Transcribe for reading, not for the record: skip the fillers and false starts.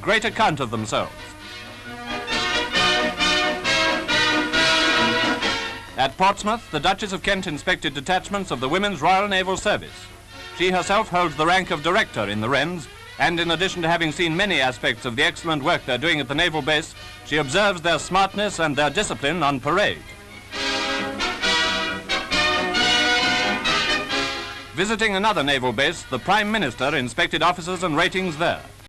great account of themselves. At Portsmouth, the Duchess of Kent inspected detachments of the Women's Royal Naval Service. She herself holds the rank of Director in the WRNS, and in addition to having seen many aspects of the excellent work they're doing at the naval base, she observes their smartness and their discipline on parade. Visiting another naval base, the Prime Minister inspected officers and ratings there.